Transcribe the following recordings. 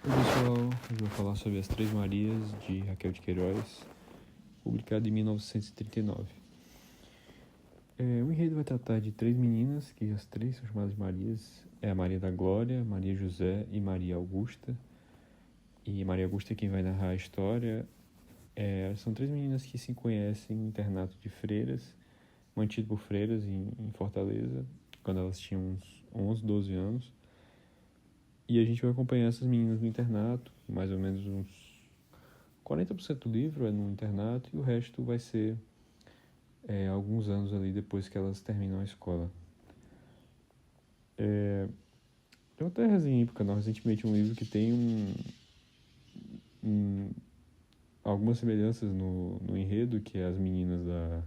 Oi pessoal, hoje eu vou falar sobre As Três Marias, de Raquel de Queiroz, publicado em 1939. O enredo vai tratar de três meninas, que as três são chamadas de Marias. É a Maria da Glória, Maria José e Maria Augusta. E Maria Augusta é quem vai narrar a história. São três meninas que se conhecem em internato de freiras, mantido por freiras em Fortaleza, quando elas tinham uns 11, 12 anos. E a gente vai acompanhar essas meninas no internato, mais ou menos uns 40% do livro é no internato e o resto vai ser alguns anos ali depois que elas terminam a escola. Eu até resenhei pro canal recentemente um livro que tem algumas semelhanças no enredo, que é As Meninas da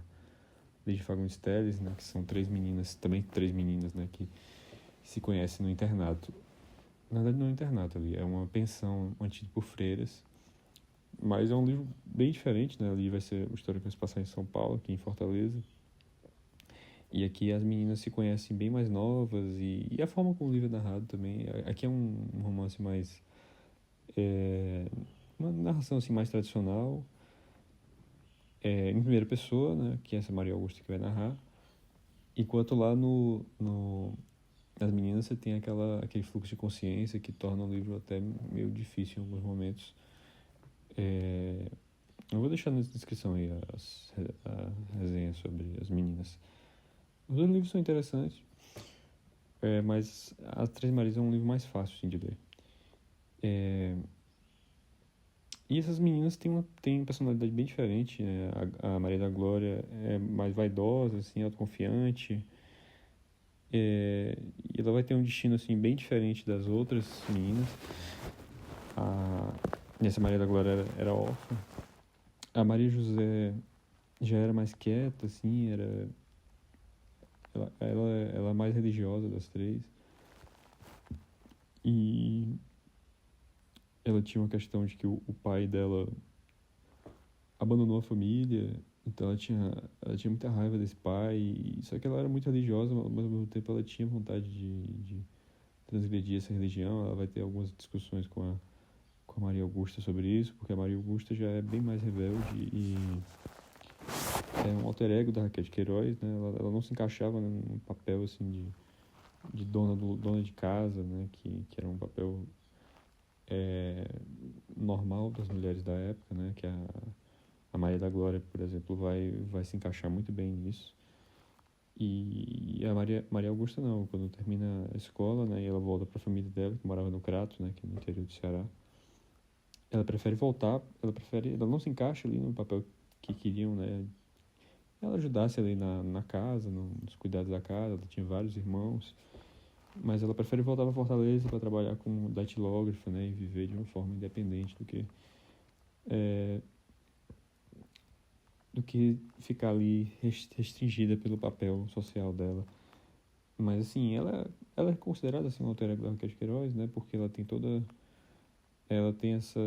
Lady Fagundes Telles, né, que são três meninas, né, que se conhecem no internato. Na verdade não é um internato ali, é uma pensão mantida por freiras, mas é um livro bem diferente, né, ali vai ser uma história que vai se passar em São Paulo, aqui em Fortaleza. E aqui as meninas se conhecem bem mais novas e a forma como o livro é narrado também. Aqui é um romance mais... uma narração assim mais tradicional, em primeira pessoa, né, que é essa Maria Augusta que vai narrar. Enquanto lá nas meninas você tem aquele fluxo de consciência que torna o livro até meio difícil em alguns momentos. Eu vou deixar na descrição aí a resenha sobre as meninas. Os dois livros são interessantes, mas As Três Marias é um livro mais fácil assim, de ler. E essas meninas têm personalidade bem diferente, né? A Maria da Glória é mais vaidosa, assim, autoconfiante. E ela vai ter um destino, assim, bem diferente das outras meninas. E essa Maria da Glória era órfã. A Maria José já era mais quieta, assim, ela é mais religiosa das três. E ela tinha uma questão de que o pai dela abandonou a família, então ela tinha muita raiva desse pai, só que ela era muito religiosa, mas ao mesmo tempo ela tinha vontade de transgredir essa religião. Ela vai ter algumas discussões com a Maria Augusta sobre isso, porque a Maria Augusta já é bem mais rebelde e é um alter ego da Raquel de Queiroz, né? Ela não se encaixava num papel assim de dona de casa, né? Que era um papel normal das mulheres da época, né? Que a Maria da Glória, por exemplo, vai se encaixar muito bem nisso. E a Maria Augusta não, quando termina a escola, né, e ela volta para a família dela, que morava no Crato, né, que é no interior do Ceará. Ela prefere voltar, ela não se encaixa ali no papel que queriam, né, ela ajudasse ali na casa, nos cuidados da casa. Ela tinha vários irmãos, mas ela prefere voltar para Fortaleza para trabalhar como datilógrafa, né, e viver de uma forma independente do que ficar ali restringida pelo papel social dela. Mas assim, ela é considerada assim uma alter ego da Raquel de Queiroz, né? Porque ela tem essa,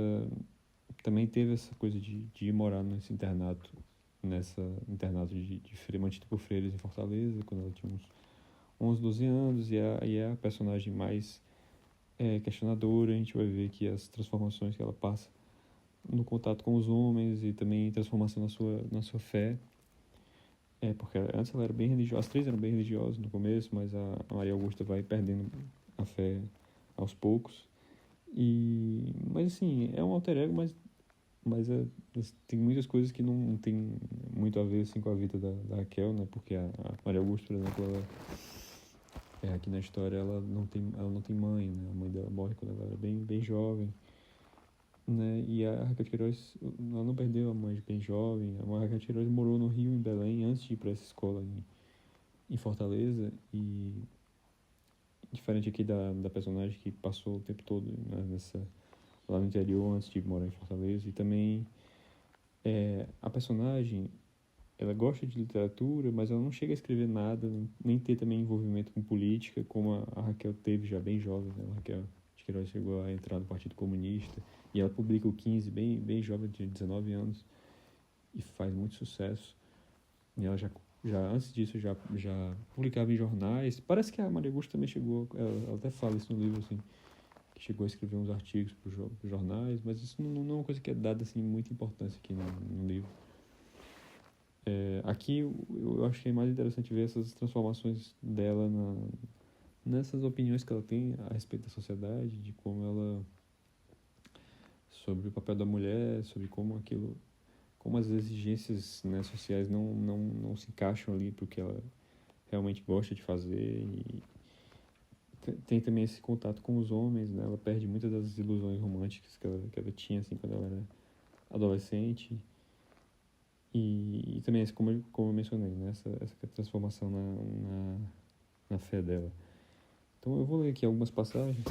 também teve essa coisa de ir morar nesse internato, mantido por freiras em Fortaleza, quando ela tinha uns 11, 12 anos, e é a personagem mais questionadora. A gente vai ver que as transformações que ela passa no contato com os homens e também transformação na sua fé. Porque antes ela era bem religiosa, as três eram bem religiosas no começo, mas a Maria Augusta vai perdendo a fé aos poucos. Mas assim, é um alter ego, mas tem muitas coisas que não tem muito a ver assim, com a vida da Raquel, né? Porque a Maria Augusta, por exemplo, aqui na história ela não tem mãe, né? A mãe dela morre quando ela era bem jovem, né? E a Raquel de Queiroz, ela não perdeu a mãe de bem jovem. A Raquel de Queiroz morou no Rio, em Belém, antes de ir para essa escola em Fortaleza. E diferente aqui da personagem que passou o tempo todo, né, lá no interior antes de morar em Fortaleza. E também a personagem, ela gosta de literatura, mas ela não chega a escrever nada, nem ter também envolvimento com política, como a Raquel teve já bem jovem, né? A Raquel de Queiroz chegou a entrar no Partido Comunista, e ela publica o 15 bem jovem, de 19 anos, e faz muito sucesso. E ela já antes disso, já publicava em jornais. Parece que a Maria Augusta também chegou, ela até fala isso no livro, assim, chegou a escrever uns artigos para os jornais, mas isso não é uma coisa que é dada assim, muita importância aqui no livro. Aqui eu acho que é mais interessante ver essas transformações dela nessas opiniões que ela tem a respeito da sociedade, de como ela... sobre o papel da mulher, sobre como as exigências, né, sociais não se encaixam ali para o que ela realmente gosta de fazer. E tem também esse contato com os homens, né? Ela perde muitas das ilusões românticas que ela tinha assim, quando ela era adolescente. E também, como eu mencionei, né? Essa transformação na fé dela. Então eu vou ler aqui algumas passagens.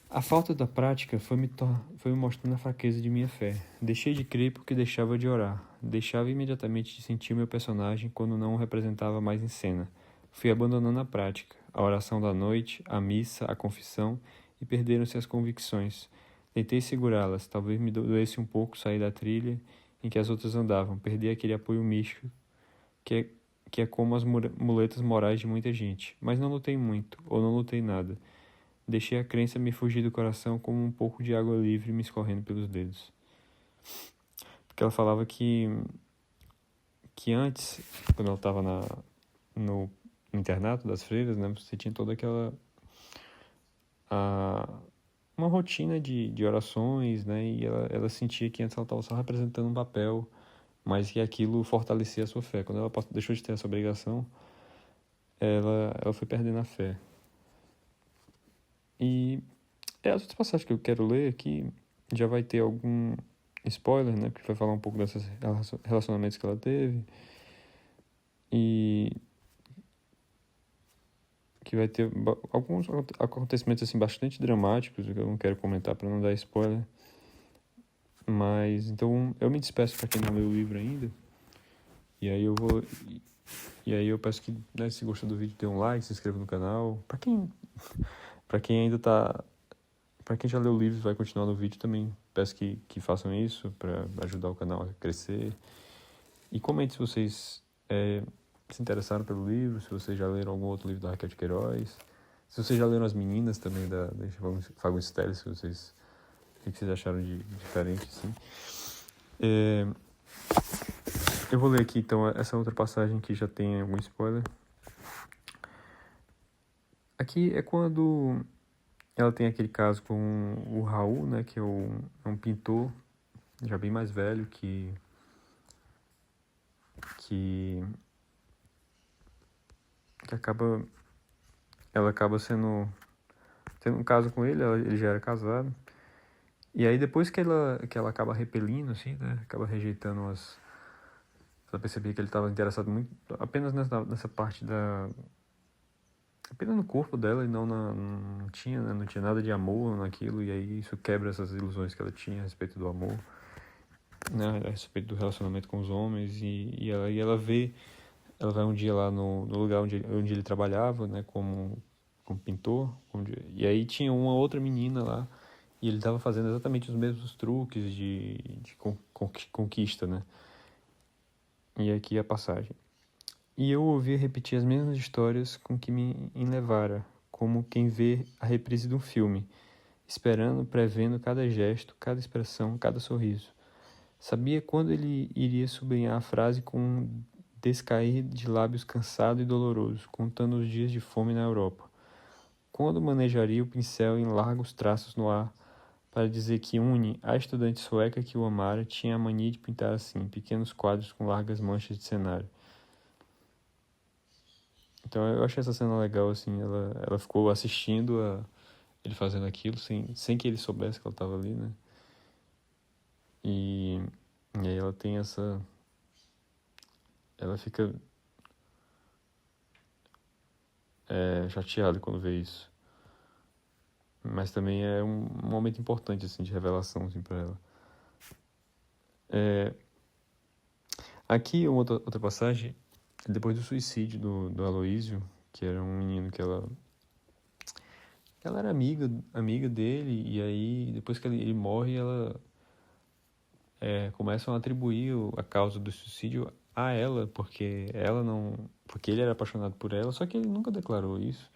A falta da prática foi me mostrando a fraqueza de minha fé. Deixei de crer porque deixava de orar. Deixava imediatamente de sentir meu personagem quando não o representava mais em cena. Fui abandonando a prática, a oração da noite, a missa, a confissão, e perderam-se as convicções. Tentei segurá-las, talvez me doesse um pouco sair da trilha em que as outras andavam. Perdi aquele apoio místico que é como as muletas morais de muita gente. Mas não lutei muito, ou não lutei nada. Deixei a crença me fugir do coração como um pouco de água livre me escorrendo pelos dedos. Porque ela falava que antes, quando ela estava no internato das freiras, né, você tinha toda uma rotina de orações, né, e ela sentia que antes ela estava só representando um papel, mas que aquilo fortalecia a sua fé. Quando ela deixou de ter essa obrigação, ela foi perdendo a fé. E as outras passagens que eu quero ler aqui já vai ter algum spoiler, né? Porque vai falar um pouco desses relacionamentos que ela teve. E que vai ter alguns acontecimentos assim bastante dramáticos, que eu não quero comentar para não dar spoiler. Mas então eu me despeço para quem não leu o livro ainda. E aí eu peço que, né, se gostou do vídeo, dê um like, se inscreva no canal. Para quem ainda tá... Para quem já leu o livro e vai continuar no vídeo também, peço que façam isso para ajudar o canal a crescer. E comente se vocês se interessaram pelo livro, se vocês já leram algum outro livro da Raquel de Queiroz, se vocês já leram As Meninas também da Fagundes Telles, o que vocês acharam de diferente, assim. Eu vou ler aqui então essa outra passagem que já tem algum spoiler. Aqui é quando ela tem aquele caso com o Raul, né, que é um pintor já bem mais velho que ela acaba tendo um caso com ele, ele já era casado. E aí depois que ela acaba repelindo, assim, né, acaba rejeitando ela percebia que ele estava interessado muito apenas nessa parte apenas no corpo dela e não tinha nada de amor naquilo, e aí isso quebra essas ilusões que ela tinha a respeito do amor, né, a respeito do relacionamento com os homens, e ela vai um dia lá no lugar onde ele trabalhava, né, como pintor, e aí tinha uma outra menina lá, e ele estava fazendo exatamente os mesmos truques de conquista, né, e aqui a passagem. E eu ouvia repetir as mesmas histórias com que me enlevara, como quem vê a reprise de um filme, esperando, prevendo cada gesto, cada expressão, cada sorriso. Sabia quando ele iria sublinhar a frase com um descair de lábios cansado e doloroso, contando os dias de fome na Europa. Quando manejaria o pincel em largos traços no ar, para dizer que Une, a estudante sueca que o amara, tinha a mania de pintar assim, pequenos quadros com largas manchas de cenário. Então eu achei essa cena legal, assim, ela ficou assistindo a ele fazendo aquilo, sem que ele soubesse que ela estava ali, né? E aí ela tem ela fica chateada quando vê isso. Mas também é um momento importante, assim, de revelação, assim, pra ela. Aqui, uma outra passagem, depois do suicídio do Aloísio, que era um menino que ela era amiga dele, e aí, depois que ele morre, começam a atribuir a causa do suicídio a ela, porque ele era apaixonado por ela, só que ele nunca declarou isso.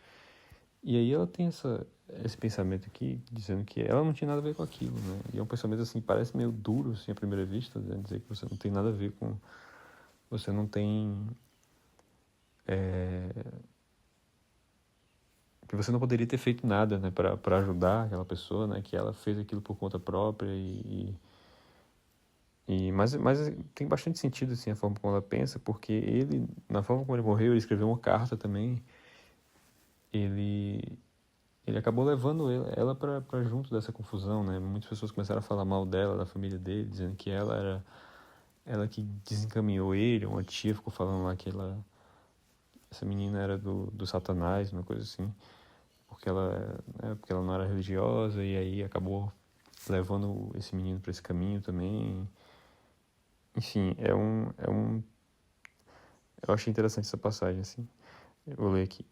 E aí ela tem esse pensamento aqui, dizendo que ela não tinha nada a ver com aquilo, né? E é um pensamento, assim, parece meio duro, assim, à primeira vista, né? Dizer que você não tem nada a ver com... Você não tem... Que você não poderia ter feito nada, né? Para ajudar aquela pessoa, né? Que ela fez aquilo por conta própria mas tem bastante sentido, assim, a forma como ela pensa, porque ele, na forma como ele morreu, ele escreveu uma carta também. Ele acabou levando ela para junto dessa confusão, né? Muitas pessoas começaram a falar mal dela, da família dele, dizendo que ela era ela que desencaminhou ele. Uma tia ficou falando lá que essa menina era do Satanás, uma coisa assim, porque ela não era religiosa, e aí acabou levando esse menino para esse caminho também. Enfim, eu achei interessante essa passagem, assim. Eu vou ler aqui.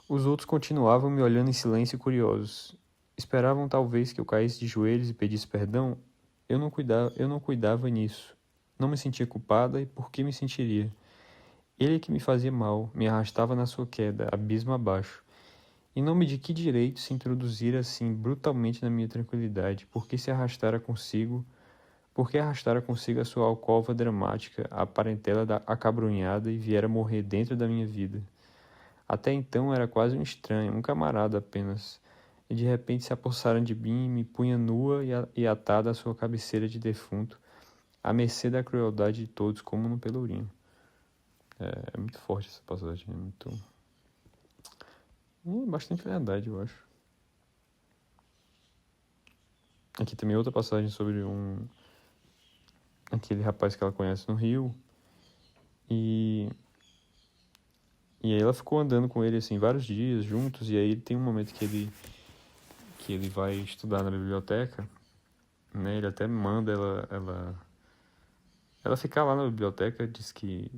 Os outros continuavam me olhando em silêncio e curiosos. Esperavam talvez que eu caísse de joelhos e pedisse perdão. Eu não cuidava nisso. Não me sentia culpada, e por que me sentiria? Ele que me fazia mal, me arrastava na sua queda, abismo abaixo. Em nome de que direito se introduzira assim brutalmente na minha tranquilidade? Por que arrastara consigo a sua alcova dramática, a parentela acabrunhada, e viera morrer dentro da minha vida? Até então era quase um estranho, um camarada apenas. E de repente se apossaram de mim e me punha nua e atada à sua cabeceira de defunto, à mercê da crueldade de todos, como no pelourinho. É muito forte essa passagem, é muito... bastante verdade, eu acho. Aqui também outra passagem sobre aquele rapaz que ela conhece no Rio. E aí ela ficou andando com ele, assim, vários dias juntos. E aí tem um momento que ele vai estudar na biblioteca, né? Ele até manda ela ficar lá na biblioteca, diz que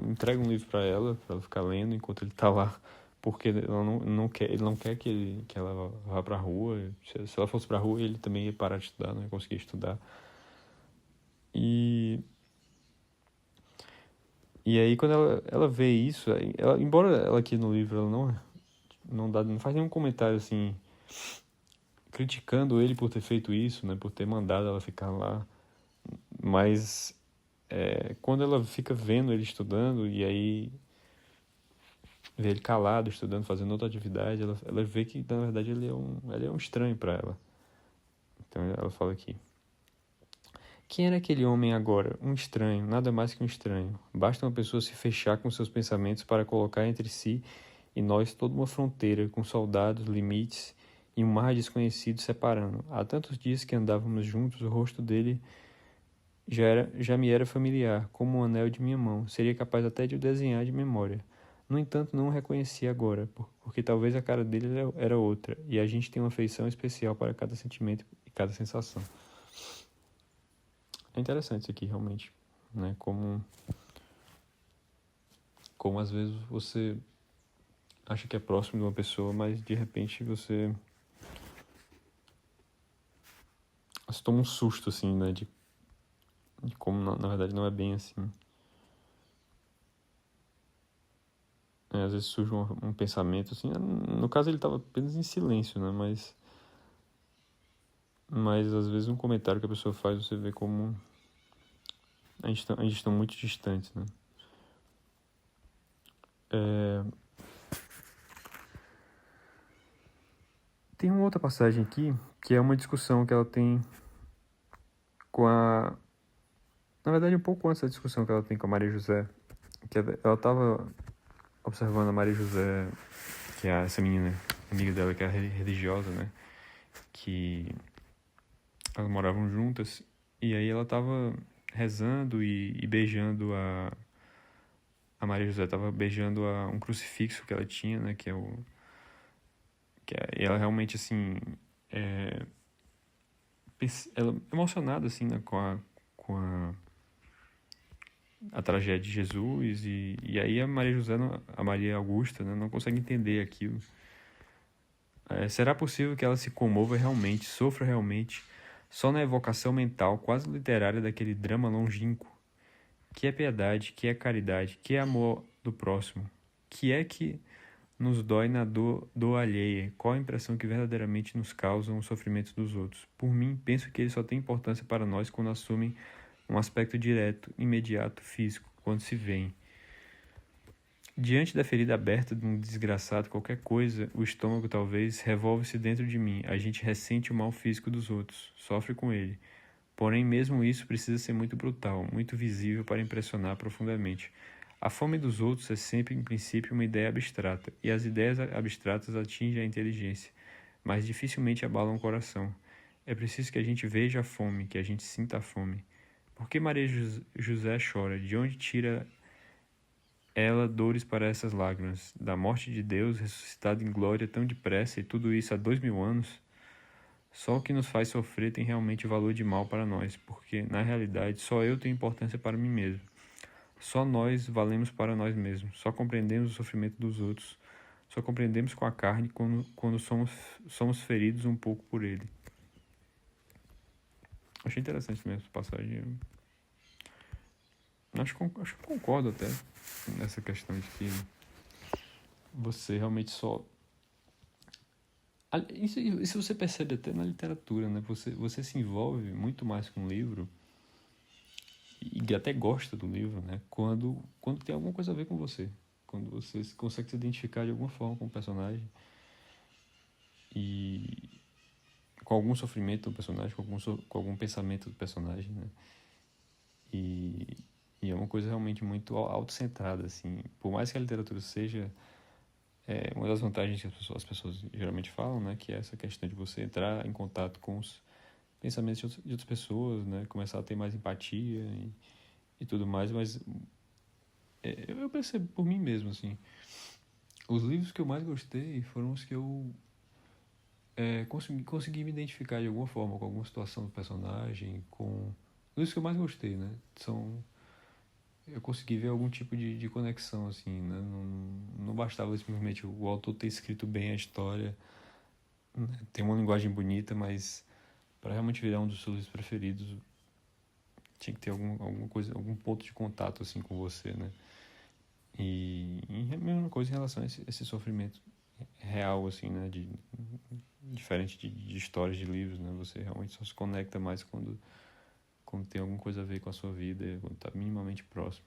entrega um livro para ela ficar lendo enquanto ele tá lá, porque ela não quer, ele não quer que ela vá pra rua. Se ela fosse pra rua, ele também ia parar de estudar, não ia conseguir estudar. E aí quando ela vê isso, embora ela aqui no livro ela não faz nenhum comentário assim criticando ele por ter feito isso, né, por ter mandado ela ficar lá, mas quando ela fica vendo ele estudando, e aí vê ele calado, estudando, fazendo outra atividade, ela vê que, na verdade, ele é um estranho para ela. Então ela fala aqui: quem era aquele homem agora? Um estranho, nada mais que um estranho. Basta uma pessoa se fechar com seus pensamentos para colocar entre si e nós toda uma fronteira, com soldados, limites e um mar desconhecido separando. Há tantos dias que andávamos juntos, o rosto dele já me era familiar, como um anel de minha mão. Seria capaz até de o desenhar de memória. No entanto, não o reconheci agora, porque talvez a cara dele era outra, e a gente tem uma afeição especial para cada sentimento e cada sensação. É interessante isso aqui, realmente, né? Como às vezes você acha que é próximo de uma pessoa, mas de repente você toma um susto, assim, né? De como na verdade não é bem assim. Às vezes surge um pensamento, assim. No caso ele estava apenas em silêncio, né? Mas às vezes um comentário que a pessoa faz, você vê como a gente está muito distantes, né? Tem uma outra passagem aqui, que é uma discussão que ela tem com a... Na verdade, um pouco antes da discussão que ela tem com a Maria José, que ela estava observando a Maria José, que é essa menina, amiga dela, que é religiosa, né? Que elas moravam juntas, e aí ela estava rezando e beijando a Maria José estava beijando um crucifixo que ela tinha, né? E ela realmente, assim, ela emocionada, assim, né, com a tragédia de Jesus, e aí a Maria José, a Maria Augusta, né, não consegue entender aquilo. Será possível que ela se comova realmente, sofra realmente, só na evocação mental, quase literária, daquele drama longínquo? Que é piedade, que é caridade, que é amor do próximo? Que é que nos dói na dor alheia? Qual a impressão que verdadeiramente nos causam os sofrimentos dos outros? Por mim, penso que eles só têm importância para nós quando assumem um aspecto direto, imediato, físico, quando se veem. Diante da ferida aberta de um desgraçado, qualquer coisa, o estômago talvez revolve-se dentro de mim. A gente ressente o mal físico dos outros, sofre com ele. Porém, mesmo isso precisa ser muito brutal, muito visível para impressionar profundamente. A fome dos outros é sempre, em princípio, uma ideia abstrata, e as ideias abstratas atingem a inteligência, mas dificilmente abalam o coração. É preciso que a gente veja a fome, que a gente sinta a fome. Por que Maria José chora? De onde tira ela dores para essas lágrimas? Da morte de Deus, ressuscitado em glória tão depressa, e tudo isso há 2000 anos? Só o que nos faz sofrer tem realmente valor de mal para nós, porque, na realidade, só eu tenho importância para mim mesmo. Só nós valemos para nós mesmos. Só compreendemos o sofrimento dos outros. Só compreendemos com a carne quando somos feridos um pouco por ele. Achei interessante mesmo essa passagem. Acho que concordo até nessa questão de que você realmente só... Isso você percebe até na literatura, né? Você se envolve muito mais com o livro e até gosta do livro, né? Quando tem alguma coisa a ver com você. Quando você consegue se identificar de alguma forma com o personagem e com algum sofrimento do personagem, com algum pensamento do personagem, né? E é uma coisa realmente muito autocentrada, assim. Por mais que a literatura seja uma das vantagens que as pessoas geralmente falam, né? Que é essa questão de você entrar em contato com os pensamentos de outras pessoas, né? Começar a ter mais empatia e tudo mais, mas eu percebo por mim mesmo, assim. Os livros que eu mais gostei foram os que eu consegui me identificar de alguma forma com alguma situação do personagem, com... Os livros que eu mais gostei, né? Eu consegui ver algum tipo de conexão, assim, né? Não bastava simplesmente o autor ter escrito bem a história, né? Tem uma linguagem bonita, mas para realmente virar um dos seus livros preferidos, tinha que ter alguma coisa, algum ponto de contato, assim, com você, né? E a mesma coisa em relação a esse sofrimento real, assim, né? Diferente de histórias de livros, né? Você realmente só se conecta mais quando tem alguma coisa a ver com a sua vida, quando está minimamente próximo.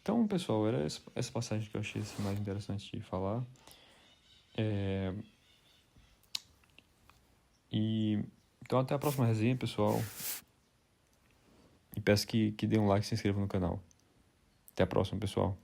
Então, pessoal, era essa passagem que eu achei assim, mais interessante de falar. Então, até a próxima resenha, pessoal. E peço que dê um like e se inscreva no canal. Até a próxima, pessoal.